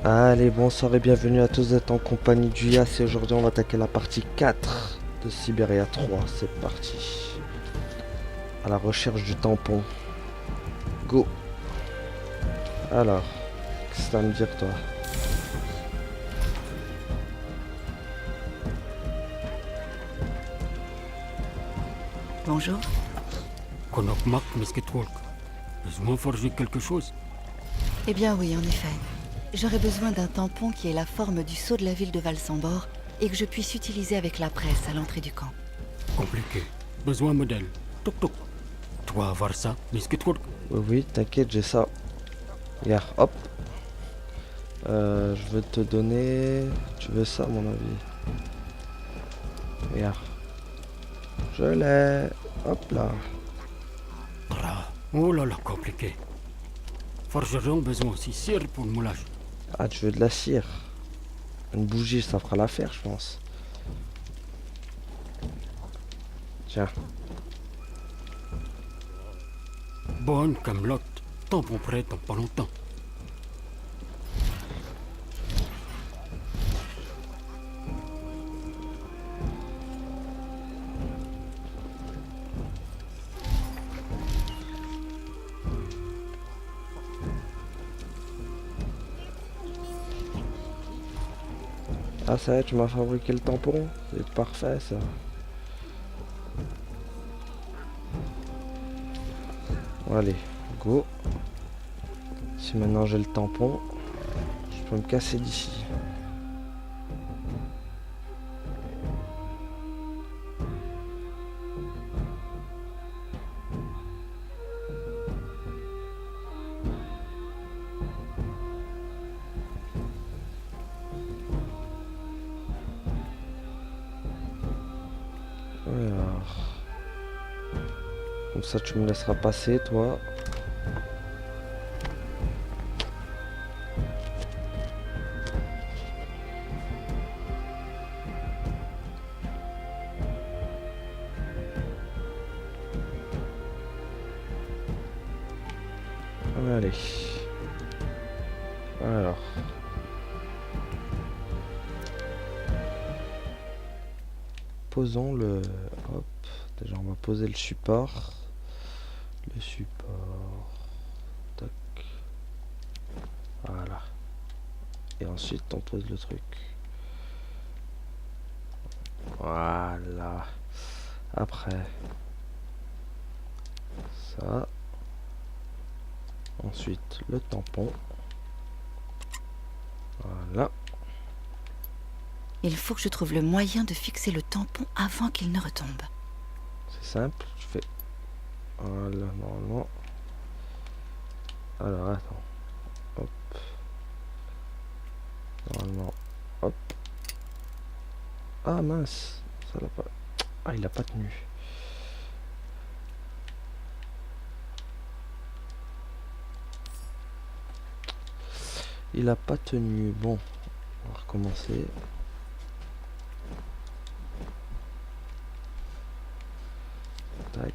Allez, bonsoir et bienvenue à tous d'être en compagnie du Yas et aujourd'hui on va attaquer la partie 4 de Siberia 3. C'est parti. À la recherche du tampon. Go. Alors, qu'est-ce que t'as à me dire toi? Bonjour. Konokmak Misketwalk. Besoin forger quelque chose? Eh bien oui, en effet. J'aurais besoin d'un tampon qui ait la forme du sceau de la ville de Valsambor et que je puisse utiliser avec la presse à l'entrée du camp. Compliqué. Besoin modèle. Toc toc. Tu vas avoir ça, Misketwalk? Oui, t'inquiète, j'ai ça. Regarde, hop. Je veux te donner... Tu veux ça à mon avis? Regarde. Je l'ai. Hop là. Oh là là, compliqué. Forgeron besoin aussi cire pour le moulage. Ah, tu veux de la cire? Une bougie, ça fera l'affaire, je pense. Tiens. Bonne camelote. Tampon prêt dans pas longtemps. Ah, ça y est, tu m'as fabriqué le tampon? C'est parfait, ça. Allez, go. Si maintenant j'ai le tampon, je peux me casser d'ici. Alors, comme ça tu me laisseras passer, toi. Allez. Alors. Posons le... Hop. Déjà, on va poser le support. Le support. Tac. Voilà. Et ensuite, on pose le truc. Voilà. Après. Ça. Ensuite, le tampon. Voilà. Il faut que je trouve le moyen de fixer le tampon avant qu'il ne retombe. C'est simple. Je fais... Voilà, normalement. Alors, attends. Hop. Normalement. Hop. Ah, mince. Ça l'a pas... Ah, il a pas tenu. Il a pas tenu. Bon. On va recommencer. Tac.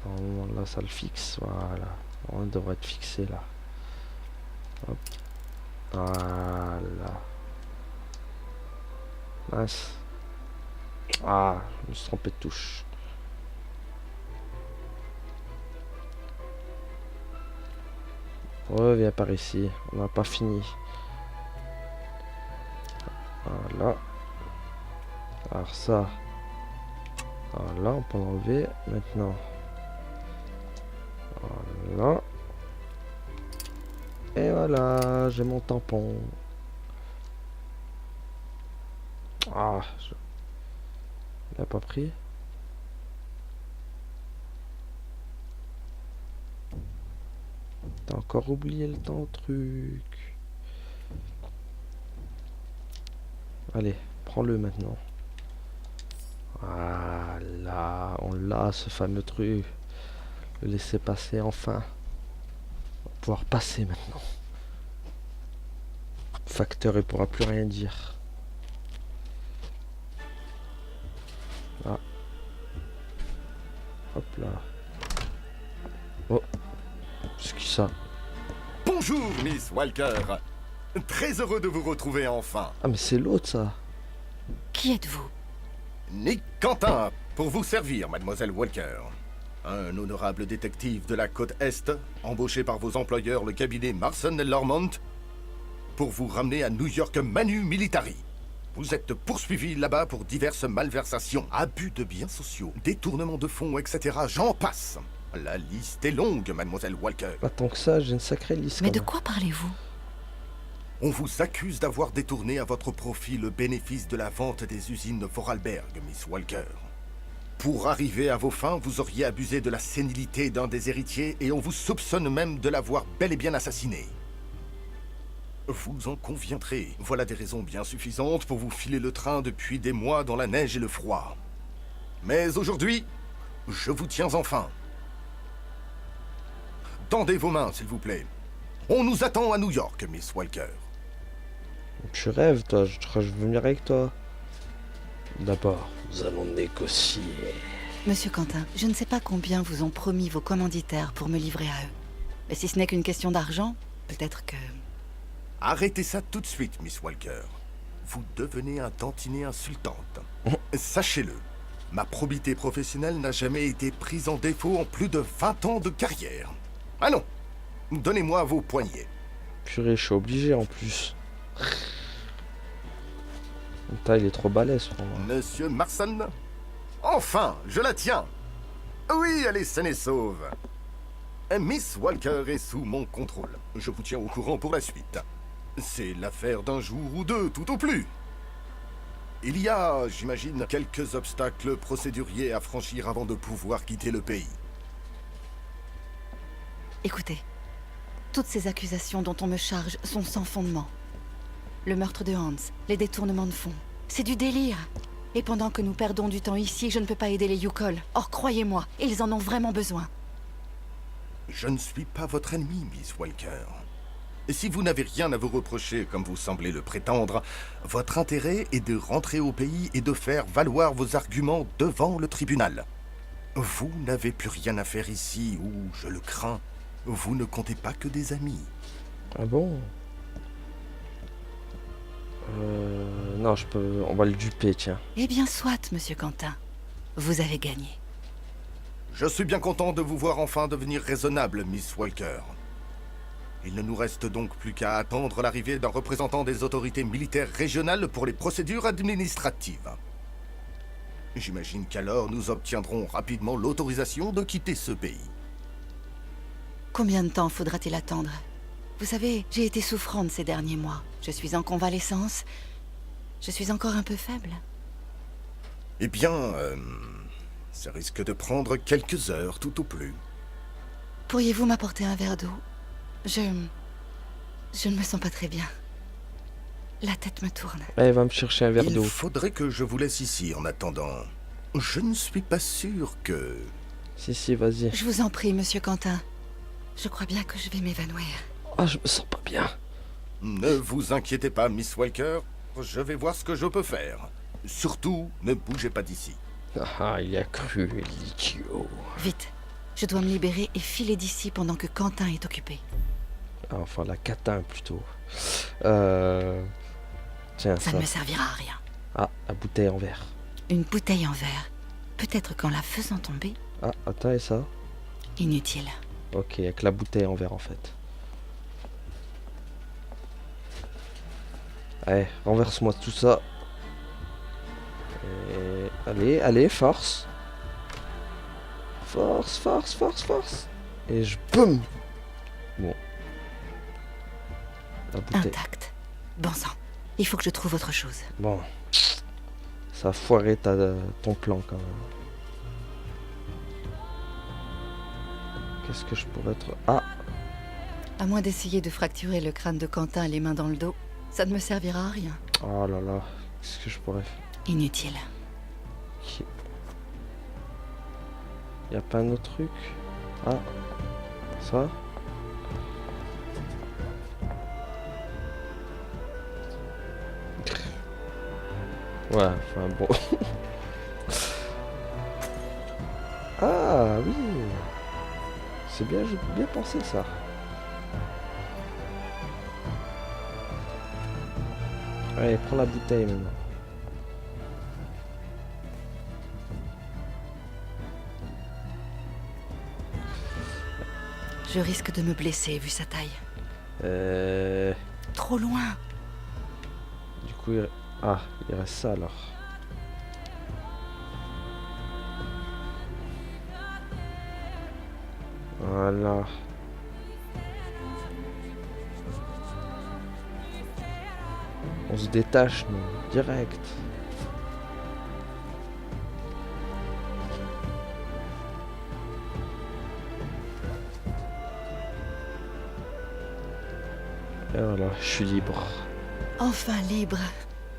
Normalement, là, ça le fixe. Voilà. On devrait être fixé là. Hop. Voilà. Mince. Ah, je me suis trompé de touche. Reviens par ici. On n'a pas fini. Voilà. Alors ça. Voilà, on peut l'enlever. Maintenant. Voilà. Et voilà, j'ai mon tampon. Ah, il a pas pris. T'as encore oublié le temps, truc. Allez, prends-le maintenant. Voilà, on l'a, ce fameux truc. Le laisser passer enfin. On va pouvoir passer maintenant. Facteur, il pourra plus rien dire. Ah. Hop là. Oh. C'est qui ça? Bon, Bonjour, Miss Walker. Très heureux de vous retrouver enfin. Ah mais c'est l'autre ça. Qui êtes-vous? Nick Quentin, pour vous servir, mademoiselle Walker. Un honorable détective de la côte Est, embauché par vos employeurs, le cabinet Marson & Lormont, pour vous ramener à New York Manu Militari. Vous êtes poursuivi là-bas pour diverses malversations, abus de biens sociaux, détournement de fonds, etc. J'en passe. La liste est longue, mademoiselle Walker. Pas tant que ça, j'ai une sacrée liste. Mais quand de même. quoi parlez-vous? On vous accuse d'avoir détourné à votre profit le bénéfice de la vente des usines Vorarlberg, Miss Walker. Pour arriver à vos fins, vous auriez abusé de la sénilité d'un des héritiers et on vous soupçonne même de l'avoir bel et bien assassiné. Vous en conviendrez, voilà des raisons bien suffisantes pour vous filer le train depuis des mois dans la neige et le froid. Mais aujourd'hui, je vous tiens enfin. Tendez vos mains, s'il vous plaît. On nous attend à New York, Miss Walker. Tu rêves toi, je crois que je veux venir avec toi. D'abord, nous allons négocier. Monsieur Quentin, je ne sais pas combien vous ont promis vos commanditaires pour me livrer à eux. Mais si ce n'est qu'une question d'argent, peut-être que... Arrêtez ça tout de suite, Miss Walker. Vous devenez un tantinet insultante. Sachez-le, ma probité professionnelle n'a jamais été prise en défaut en plus de 20 ans de carrière. Allons, donnez-moi vos poignets. Purée, je suis obligé en plus. Putain, il est trop balèze, pour moi. Monsieur Marson? Enfin, je la tiens. Oui, elle est saine et sauve. Miss Walker est sous mon contrôle. Je vous tiens au courant pour la suite. C'est l'affaire d'un jour ou deux, tout au plus. Il y a, j'imagine, quelques obstacles procéduriers à franchir avant de pouvoir quitter le pays. Écoutez, toutes ces accusations dont on me charge sont sans fondement. Le meurtre de Hans, les détournements de fonds, c'est du délire. Et pendant que nous perdons du temps ici, je ne peux pas aider les Yukol. Or, croyez-moi, ils en ont vraiment besoin. Je ne suis pas votre ennemi, Miss Walker. Et si vous n'avez rien à vous reprocher, comme vous semblez le prétendre, votre intérêt est de rentrer au pays et de faire valoir vos arguments devant le tribunal. Vous n'avez plus rien à faire ici, ou, je le crains, vous ne comptez pas que des amis. Ah bon? Non, je peux... On va le duper, tiens. Eh bien, soit, monsieur Quentin. Vous avez gagné. Je suis bien content de vous voir enfin devenir raisonnable, Miss Walker. Il ne nous reste donc plus qu'à attendre l'arrivée d'un représentant des autorités militaires régionales pour les procédures administratives. J'imagine qu'alors nous obtiendrons rapidement l'autorisation de quitter ce pays. Combien de temps faudra-t-il attendre? Vous savez, j'ai été souffrante ces derniers mois. Je suis en convalescence. Je suis encore un peu faible. Eh bien, ça risque de prendre quelques heures tout au plus. Pourriez-vous m'apporter un verre d'eau? Je ne me sens pas très bien. La tête me tourne. Allez, va me chercher un verre Il d'eau. faudrait que je vous laisse ici en attendant. Je ne suis pas sûr que... Si, vas-y. Je vous en prie, monsieur Quentin. Je crois bien que je vais m'évanouir. Ah, je me sens pas bien. Ne vous inquiétez pas, Miss Walker. Je vais voir ce que je peux faire. Surtout, ne bougez pas d'ici. Ah, il a cru, l'idiot. Vite, je dois me libérer et filer d'ici pendant que Quentin est occupé. Ah, enfin, la catin, plutôt. Tiens, Ça ça. ne me servira à rien. Ah, la bouteille en verre. Une bouteille en verre. Peut-être qu'en la faisant tomber, Ah, attends, et ça? inutile. Ok, avec la bouteille en verre, en fait. Allez, renverse-moi tout ça. Et... Allez, force. Force. Et je... Boum. Bon. La bouteille... Intact. Bon sang. Il faut que je trouve autre chose. Bon. Ça a foiré ton plan, quand même. Qu'est-ce que je pourrais être... Ah, À moins d'essayer de fracturer le crâne de Quentin les mains dans le dos, ça ne me servira à rien. oh là là. Qu'est-ce que je pourrais faire? Inutile. Y a pas un autre truc? Ah, ça? Ouais, enfin bon. Ah oui. C'est bien, j'ai bien pensé ça. Allez, prends la bouteille maintenant. Je risque de me blesser vu sa taille. Trop loin. Du coup, ah, il reste ça alors. Voilà. On se détache, nous, direct. Et voilà, je suis libre. Enfin libre.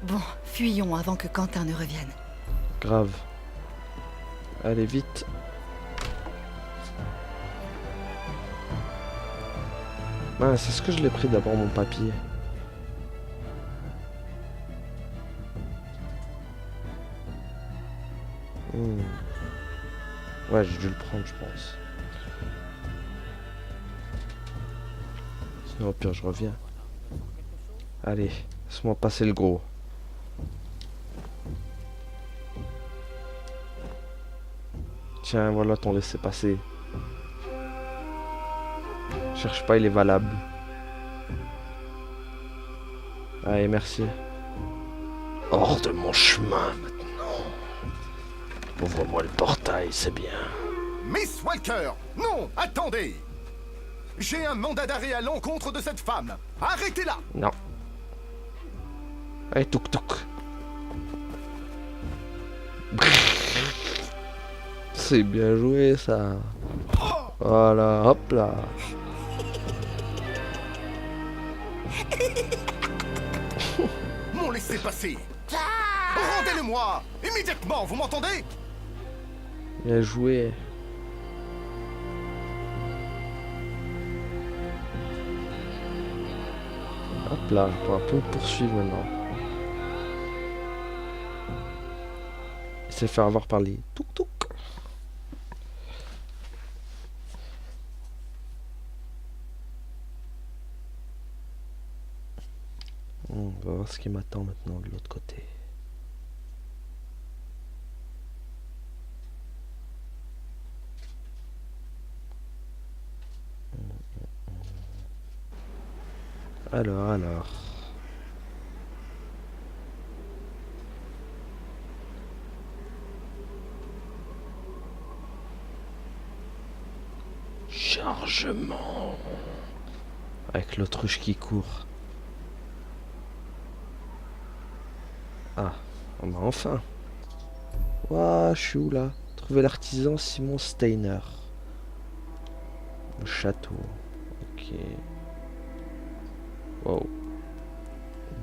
Bon, fuyons avant que Quentin ne revienne. Grave. Allez, vite. Mince, est-ce que je l'ai pris d'abord mon papier? Ouais, j'ai dû le prendre, je pense. Sinon, au pire, je reviens. Allez, laisse-moi passer le gros. Tiens, voilà ton laissez-passer. Cherche pas, il est valable. Allez, merci. Hors de mon chemin maintenant. Ouvre-moi le portail, c'est bien. Miss Walker! Non, attendez! J'ai un mandat d'arrêt à l'encontre de cette femme. Arrêtez-la! Non. Allez, touk touk. C'est bien joué ça. Voilà, hop là. Mon laissez-passer! Rendez-le-moi! Immédiatement, vous m'entendez? Bien joué. Hop là, on peut me poursuivre maintenant. Il s'est fait avoir par les touk touk. On va voir ce qui m'attend maintenant de l'autre côté. Alors. Chargement. Avec l'autruche qui court. Ah, on a enfin. Ouah, je suis où là? Trouver l'artisan Simon Steiner. Le château. Ok. Wow.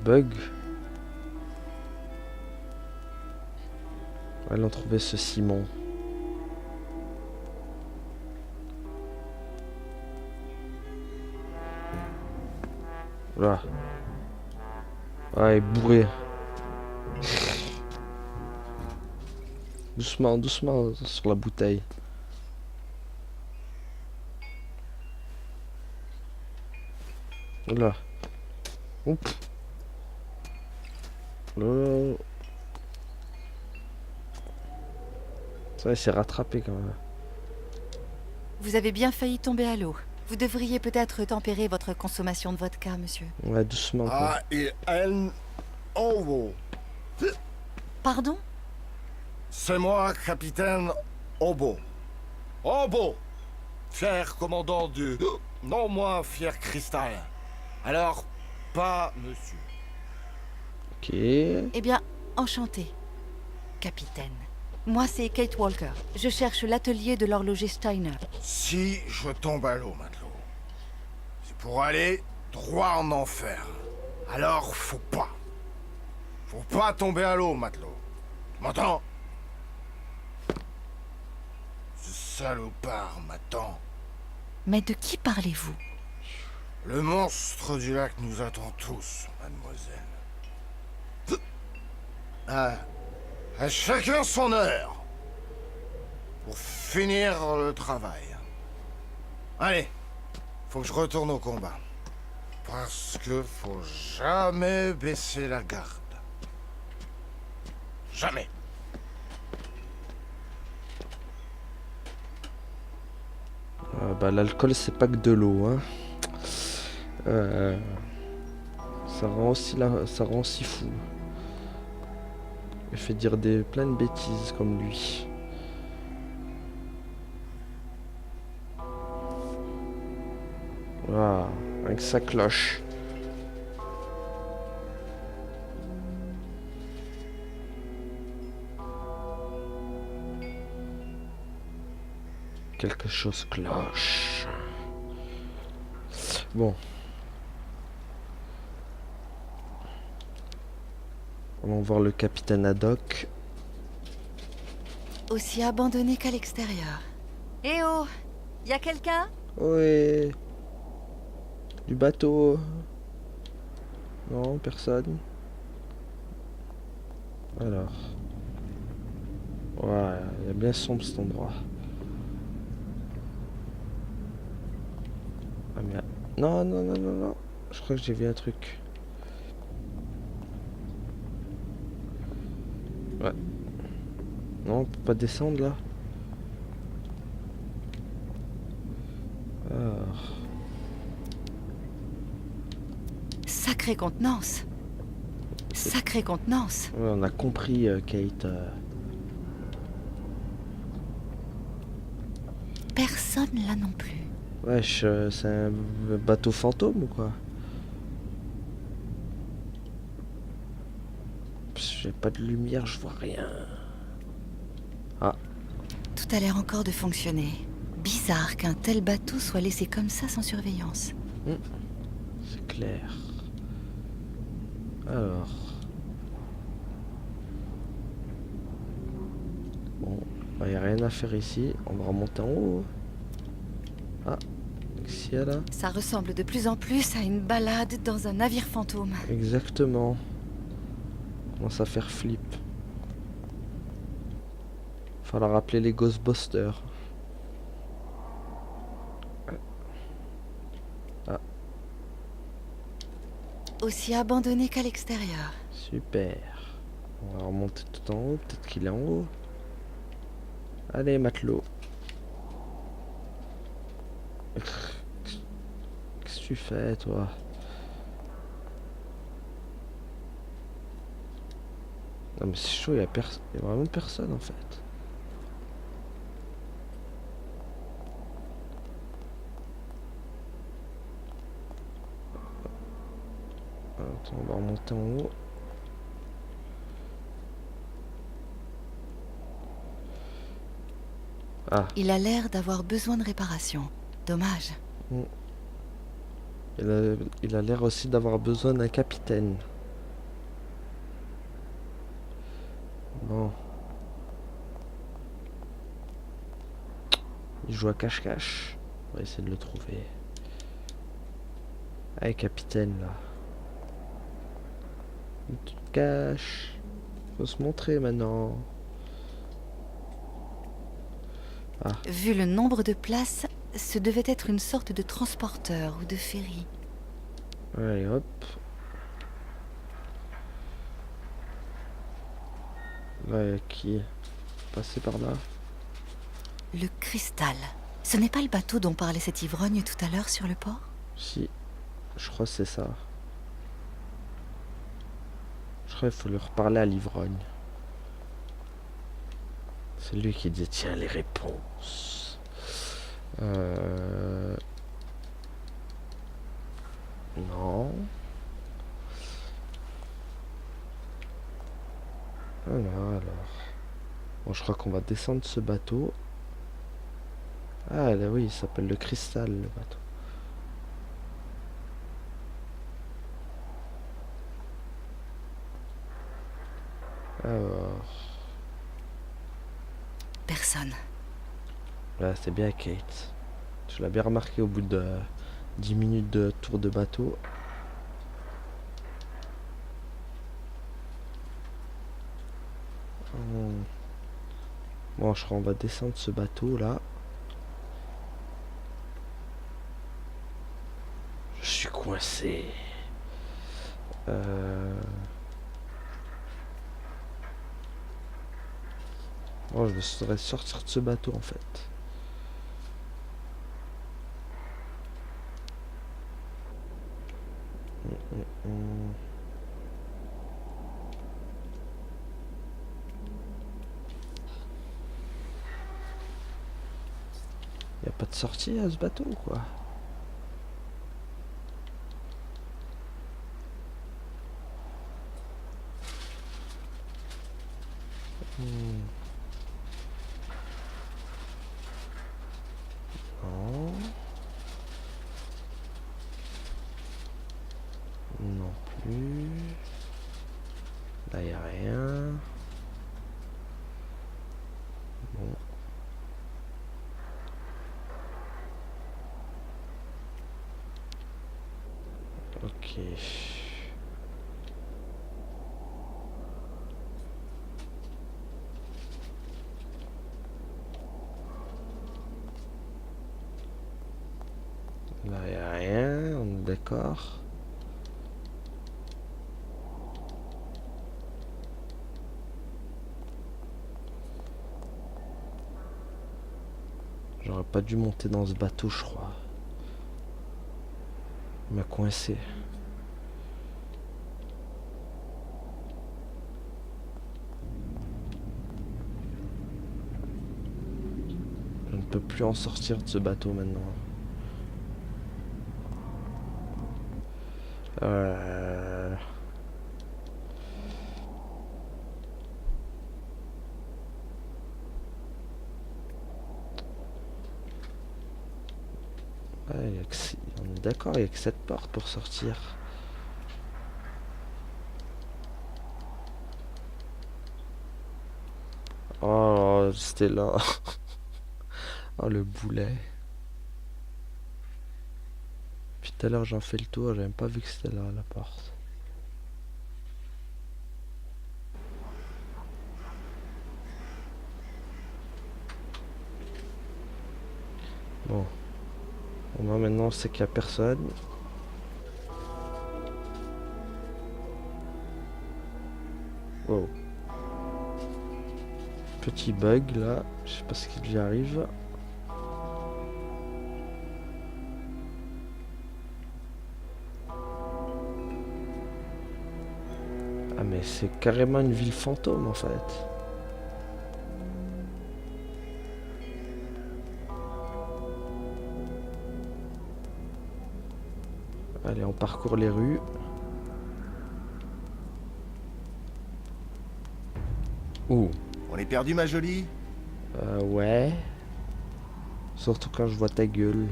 Bug. Allons trouver ce Simon. Voilà. Ouais, bourré. Doucement, doucement sur la bouteille. Là. Oups. Là. Ça, il s'est rattrapé quand même. Vous avez bien failli tomber à l'eau. Vous devriez peut-être tempérer votre consommation de vodka, monsieur. Ouais, doucement. Quoi. Obo. Pardon? C'est moi, capitaine Obo. Obo! Fier commandant du... Non, moi, fier cristal. Alors, pas monsieur. Ok. Eh bien, enchanté, capitaine. Moi, c'est Kate Walker. Je cherche l'atelier de l'horloger Steiner. Si je tombe à l'eau, matelot, c'est pour aller droit en enfer. Alors, faut pas. Faut pas tomber à l'eau, matelot. Tu m'entends? Ce salopard m'attend. Mais de qui parlez-vous? Le monstre du lac nous attend tous, mademoiselle. À chacun son heure. Pour finir le travail. Allez, faut que je retourne au combat. Parce que faut jamais baisser la garde. Jamais. Bah, l'alcool, c'est pas que de l'eau, hein. Ça rend aussi fou. Il fait dire plein de bêtises comme lui. Voilà, avec sa cloche. Quelque chose cloche. Bon. Allons voir le capitaine Haddock. Aussi abandonné qu'à l'extérieur. Eh oh, y a quelqu'un? Ouais. Du bateau. Non, personne. Alors. Ouais, il est bien sombre cet endroit. Ah merde. Non, non, non, non, non. Je crois que j'ai vu un truc. Ouais. Non, on peut pas descendre là. Alors. Sacrée contenance. Sacrée contenance. Ouais, on a compris, Kate. Personne là non plus. Wesh, c'est un bateau fantôme ou quoi? J'ai pas de lumière, je vois rien. Ah, Tout a l'air encore de fonctionner. Bizarre qu'un tel bateau soit laissé comme ça sans surveillance. c'est clair. Alors. Bon, bah, y a rien à faire ici. On va remonter en haut. Ah, ici là. Ça ressemble de plus en plus à une balade dans un navire fantôme. Exactement. Commence à faire flip. Falloir rappeler les Ghostbusters. Ah, Aussi abandonné qu'à l'extérieur. super. On va remonter tout en haut. Peut-être qu'il est en haut. Allez, matelot. Qu'est-ce que tu fais, toi? Non, mais c'est chaud, il y a vraiment personne en fait. Attends, on va remonter en haut. Ah, Il a l'air d'avoir besoin de réparation. Dommage. il a l'air aussi d'avoir besoin d'un capitaine. Bon. Il joue à cache-cache. On va essayer de le trouver. Allez, capitaine, là. Où tu te caches? Faut se montrer maintenant. Ah, Vu le nombre de places, ce devait être une sorte de transporteur ou de ferry. allez, hop. Là, y a qui? Passer par là. Le cristal. Ce n'est pas le bateau dont parlait cet ivrogne tout à l'heure sur le port? Si, je crois que c'est ça. Je crois qu'il faut leur parler à l'ivrogne. C'est lui qui détient les réponses. Non. Alors. Bon, je crois qu'on va descendre ce bateau. Ah, là oui, il s'appelle le cristal, le bateau. Alors. Personne. Là, c'est bien Kate. Tu l'as bien remarqué au bout de 10 minutes de tour de bateau. Bon, je crois qu'on va descendre ce bateau là. Je suis con. coincé. Oh, je devrais sortir de ce bateau en fait. Y a pas de sortie à ce bateau ou quoi? Non. Non plus. Là y a rien. Bon. Ok. Là y a rien, on est d'accord. J'aurais pas dû monter dans ce bateau, je crois. Il m'a coincé. Je ne peux plus en sortir de ce bateau maintenant. Ouais, on est d'accord, il n'y a que cette porte pour sortir. Oh, c'était là. Oh, le boulet. Puis tout à l'heure, j'en fais le tour, j'avais même pas vu que c'était là, la porte. Bon. Au moins, maintenant, on sait qu'il n'y a personne. Wow. Petit bug, là. Je sais pas ce qui lui arrive. Ah mais c'est carrément une ville fantôme en fait. Allez, on parcourt les rues. Ouh. On est perdu, ma jolie? Ouais. Surtout quand je vois ta gueule.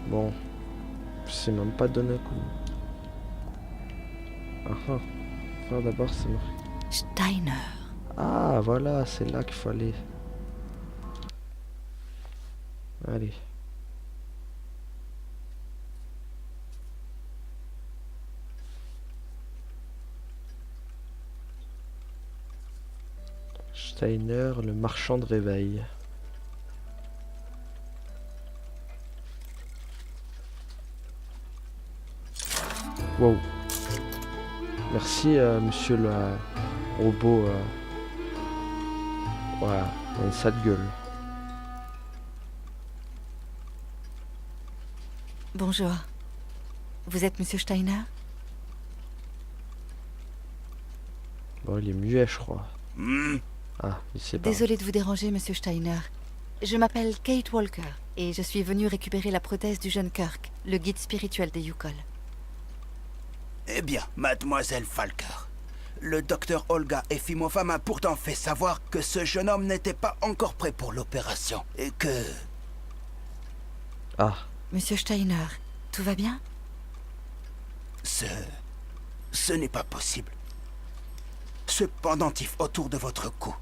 Bon. Je sais même pas donner un coup. Ah ah. Enfin, d'abord, c'est marqué. Steiner. Ah, voilà, c'est là qu'il faut aller. Allez. Steiner, le marchand de réveil. Wow. Merci, monsieur le robot. Voilà, il a une sale gueule. Bonjour. Vous êtes Monsieur Steiner? Bon, il est muet, je crois. Ah, il sait pas. Désolée de vous déranger, Monsieur Steiner. Je m'appelle Kate Walker et je suis venue récupérer la prothèse du jeune Kirk, le guide spirituel des Yukol. Eh bien, mademoiselle Falker, le docteur Olga Efimova m'a pourtant fait savoir que ce jeune homme n'était pas encore prêt pour l'opération et que... Ah, Monsieur Steiner, tout va bien? Ce n'est pas possible. Ce pendentif autour de votre cou.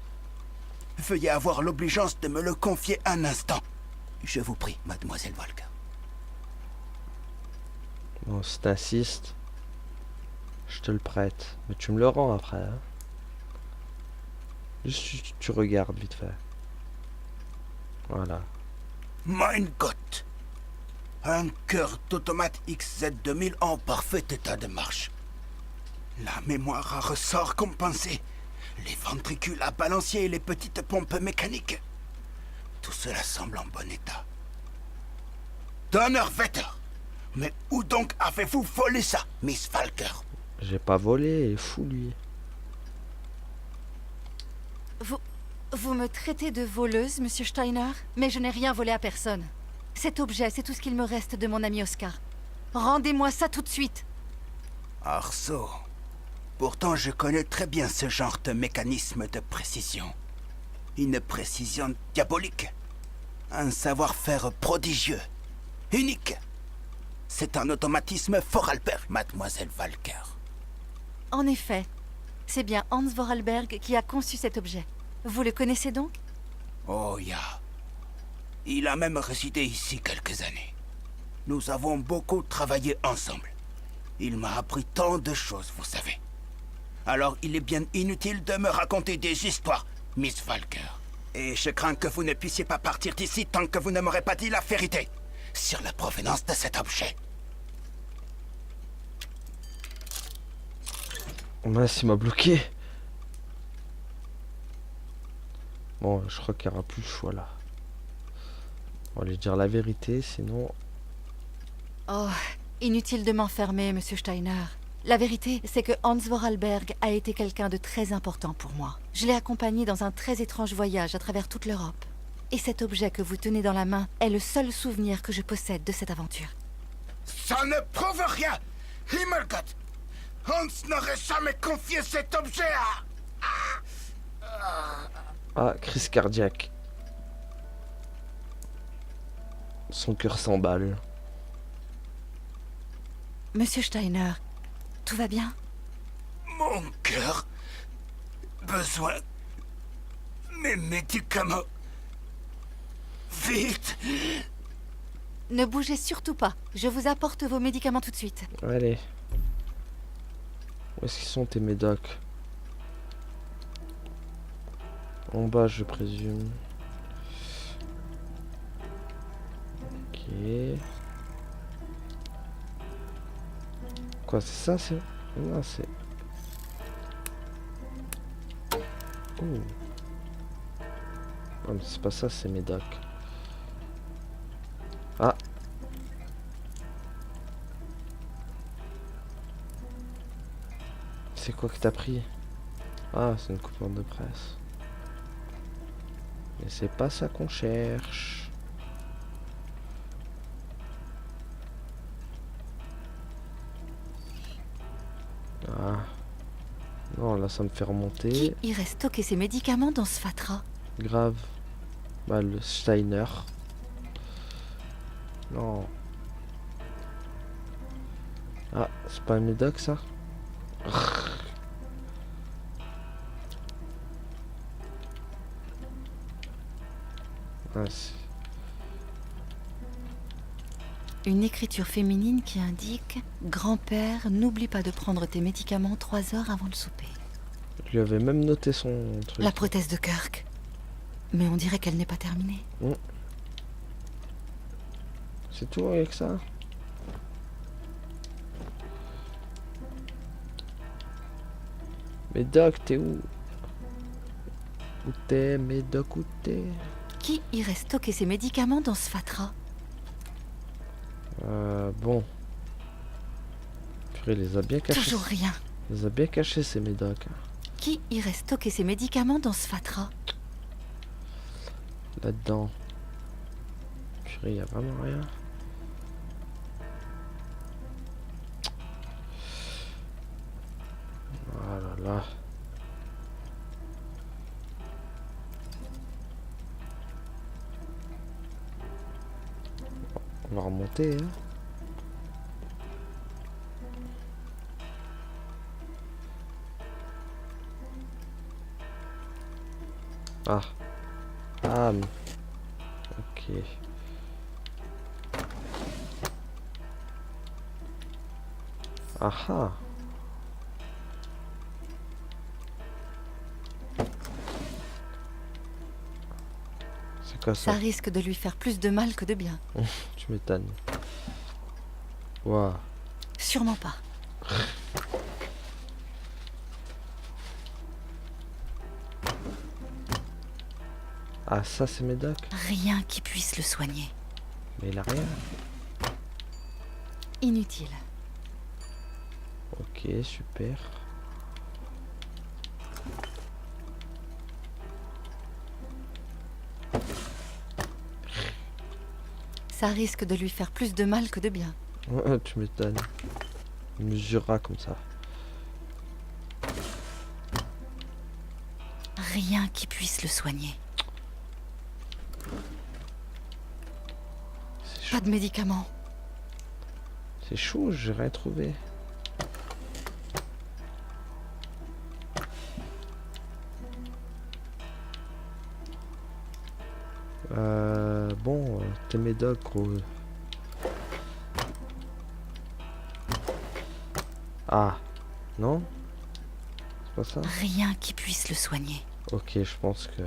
Veuillez avoir l'obligeance de me le confier un instant. Je vous prie, mademoiselle Walker. bon, si t'insistes, je te le prête. Mais tu me le rends après. Hein. Juste tu regardes vite fait. Voilà. Mein Gott. Un cœur d'automate XZ2000 en parfait état de marche. La mémoire à ressort compensé. Les ventricules à balancier et les petites pompes mécaniques. Tout cela semble en bon état. Donnerwetter! Mais où donc avez-vous volé ça, Miss Falker? J'ai pas volé, il est fou lui. Vous me traitez de voleuse, monsieur Steiner? Mais je n'ai rien volé à personne. Cet objet, c'est tout ce qu'il me reste de mon ami Oscar. Rendez-moi ça tout de suite. Arceau. Pourtant, je connais très bien ce genre de mécanisme de précision. Une précision diabolique. Un savoir-faire prodigieux. Unique. C'est un automatisme Vorarlberg, mademoiselle Walker. En effet, c'est bien Hans Vorarlberg qui a conçu cet objet. Vous le connaissez donc? Oh, ya. Il a même résidé ici quelques années. Nous avons beaucoup travaillé ensemble. Il m'a appris tant de choses, vous savez. Alors il est bien inutile de me raconter des histoires, Miss Walker. Et je crains que vous ne puissiez pas partir d'ici tant que vous ne m'aurez pas dit la vérité sur la provenance de cet objet. Mince, il m'a bloqué. Bon, je crois qu'il n'y aura plus le choix là. On va lui dire la vérité, sinon... Oh, inutile de m'enfermer, monsieur Steiner. La vérité, c'est que Hans Vorarlberg a été quelqu'un de très important pour moi. Je l'ai accompagné dans un très étrange voyage à travers toute l'Europe. Et cet objet que vous tenez dans la main est le seul souvenir que je possède de cette aventure. Ça ne prouve rien! Himmelgott! Hans n'aurait jamais confié cet objet à... Ah, crise cardiaque. Son cœur s'emballe. Monsieur Steiner, tout va bien? Mon cœur... Besoin... Mes médicaments... Vite! Ne bougez surtout pas. Je vous apporte vos médicaments tout de suite. Allez. Où est-ce qu'ils sont tes médocs? En bas, je présume. Ok. Quoi, c'est ça, c'est... Non, c'est... Oh. Non, mais c'est pas ça, c'est médocs. Ah. C'est quoi que t'as pris? Ah, c'est une coupure de presse. Mais c'est pas ça qu'on cherche. Ah. Non, là ça me fait remonter. Qui irait stocker ses médicaments dans ce fatras? Grave. Bah, le Steiner. Non. Ah, c'est pas un médoc ça? Ah, Une écriture féminine qui indique « Grand-père, n'oublie pas de prendre tes médicaments 3 heures avant le souper. je lui avais même noté son » truc. La prothèse de Kirk. Mais on dirait qu'elle n'est pas terminée. C'est tout avec ça? Médoc, t'es où? Où t'es, Médoc, où t'es? Qui irait stocker ses médicaments dans ce fatras? Bon. Purée, il les a bien cachés. Toujours rien. Il les a bien cachés, ces médocs. Qui irait stocker ses médicaments dans ce fatras? Là-dedans. Purée, il y a vraiment rien. Oh là là. On va remonter, hein. Ah. Ah. Ok. Ah ah. C'est quoi Ça ça? risque de lui faire plus de mal que de bien. Tu m'étonnes. Waouh. Sûrement pas. Ah, ça c'est Médoc? Rien qui puisse le soigner. Mais il a rien. Inutile. Ok, super. Ça risque de lui faire plus de mal que de bien. Tu m'étonnes. Il mesurera comme ça. Rien qui puisse le soigner. C'est chaud. Pas de médicaments. C'est chaud, j'ai rien trouvé. Bon, t'es Médoc, gros. Ah, non? C'est pas ça? Rien qui puisse le soigner. Ok, je pense que...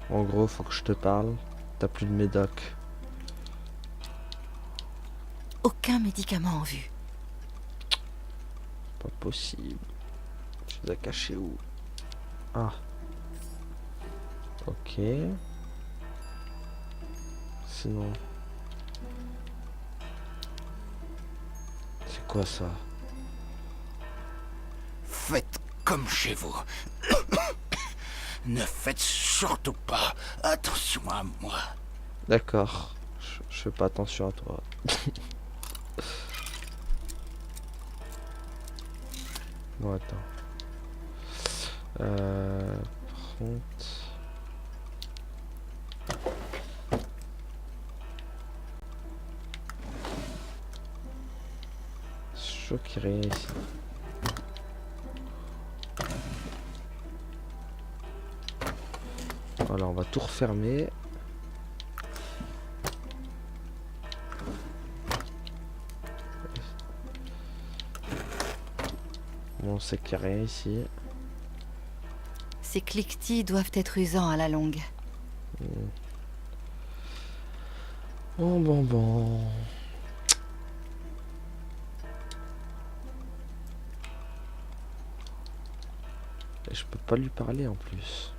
En gros, faut que je te parle. T'as plus de Médoc. Aucun médicament en vue. Pas possible. Tu les as cachés où? Ah. Ok. Sinon... C'est quoi ça? Faites comme chez vous. Ne faites surtout pas attention à moi. D'accord. Je fais pas attention à toi. Bon, attends. Par contre... Je suis chaud qu'il y ait rien ici. Voilà, on va tout refermer. Bon, on sait qu'il n'y a rien ici. Ces cliquetis doivent être usants à la longue. Bon. Et je peux pas lui parler en plus.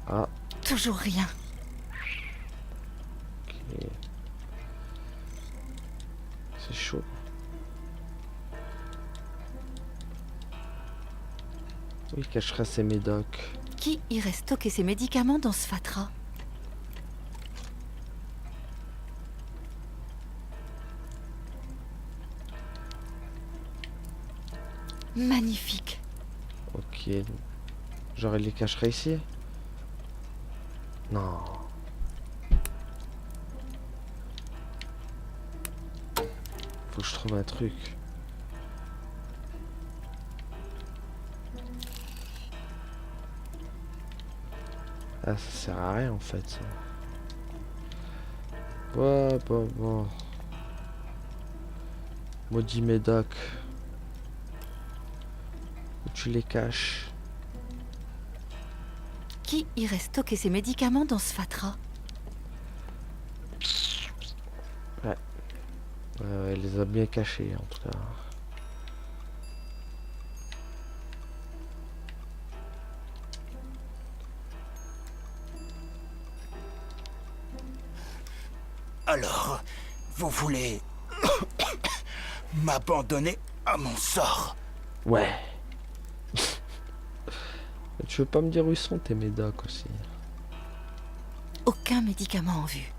Ah, Toujours rien. ok. C'est chaud. Oui, il cacherait ses médocs. Qui irait stocker ses médicaments dans ce fatras? Magnifique. Ok. Genre, il les cacherait ici? Non. Faut que je trouve un truc. Ah, ça sert à rien en fait. Ça. Bon. Maudit Médoc. Où tu les caches? Qui irait stocker ses médicaments dans ce fatras? Il les a bien cachés en tout cas. Alors, vous voulez m'abandonner à mon sort? Ouais. Tu veux pas me dire où ils sont tes médocs aussi? Aucun médicament en vue.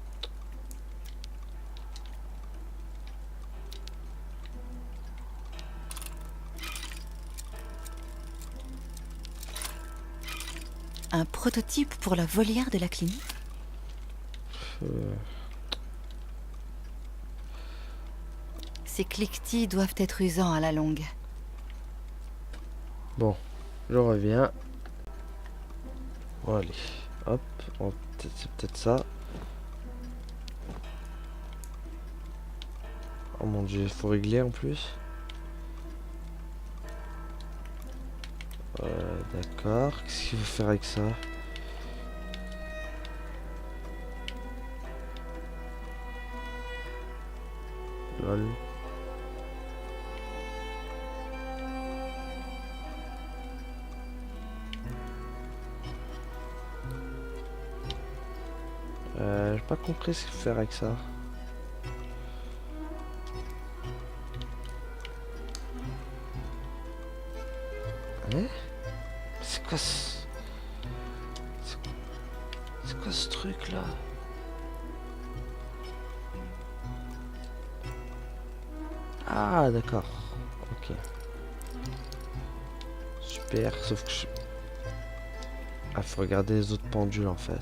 Un prototype pour la volière de la clinique? Ces cliquetis doivent être usants à la longue. Bon, je reviens. Bon, allez, hop, c'est peut-être ça. Oh mon dieu, il faut régler en plus. D'accord. Qu'est-ce qu'il faut faire avec ça? Lol. J'ai pas compris ce qu'il faut faire avec ça. Allez? C'est quoi ce... C'est quoi ce truc là? Ah d'accord. Ok. Super, sauf que je... Ah, faut regarder les autres pendules en fait.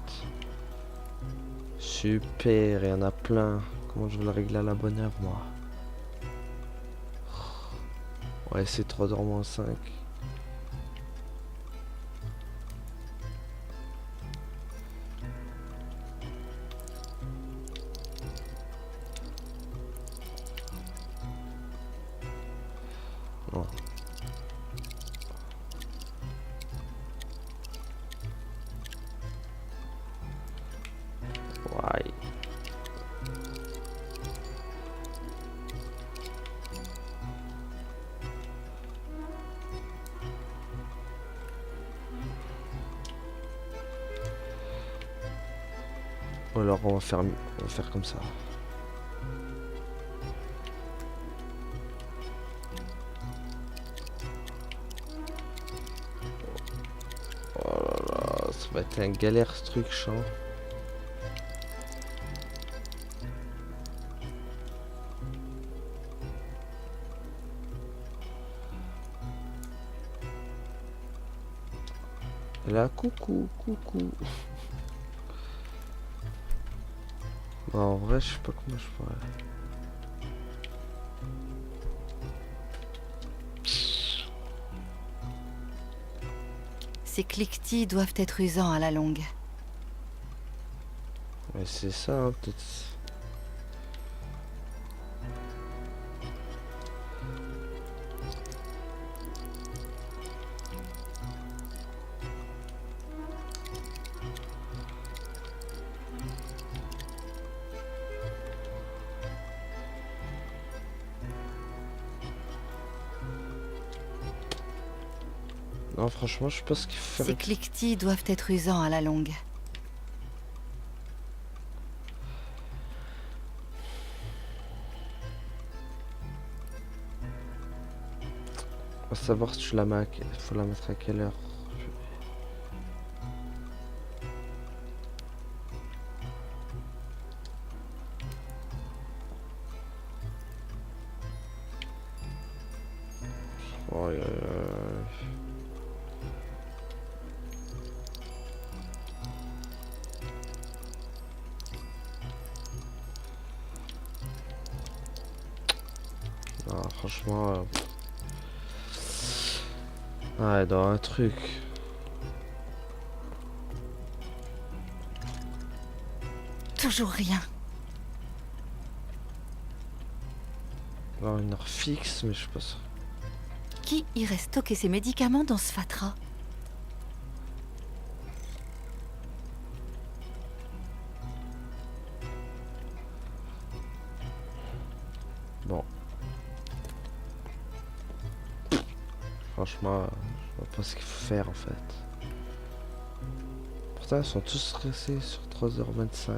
Super, il y en a plein. Comment je vais le régler à la bonne heure moi? Ouais, c'est 3h moins 5. Non. Ouais. Ou alors on va faire comme ça. Oh là là, ça va être un galère ce truc, chant. Et là, coucou, coucou. Bon, en vrai, je sais pas comment je pourrais. Ces cliquetis doivent être usants à la longue. Ouais, c'est ça, hein, peut-être. Non, franchement, je sais pas ce qu'il faut faire. Ces cliquetis doivent être usants à la longue. On va savoir si tu la mets faut la mettre à quelle heure. Oh, non, franchement... Ouais, dans un truc. Toujours rien. Alors, une heure fixe, mais je sais pas ça. Qui irait stocker ses médicaments dans ce fatras? Bon. Franchement, je vois pas ce qu'il faut faire en fait. Pourtant, ils sont tous restés sur 3h25. Ça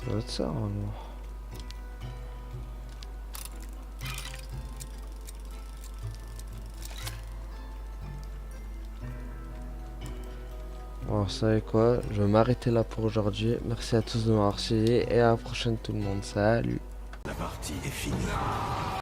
doit être ça normalement. Bon, vous savez quoi? Je vais m'arrêter là pour aujourd'hui. Merci à tous de m'avoir suivi et à la prochaine tout le monde. Salut! La partie est finie.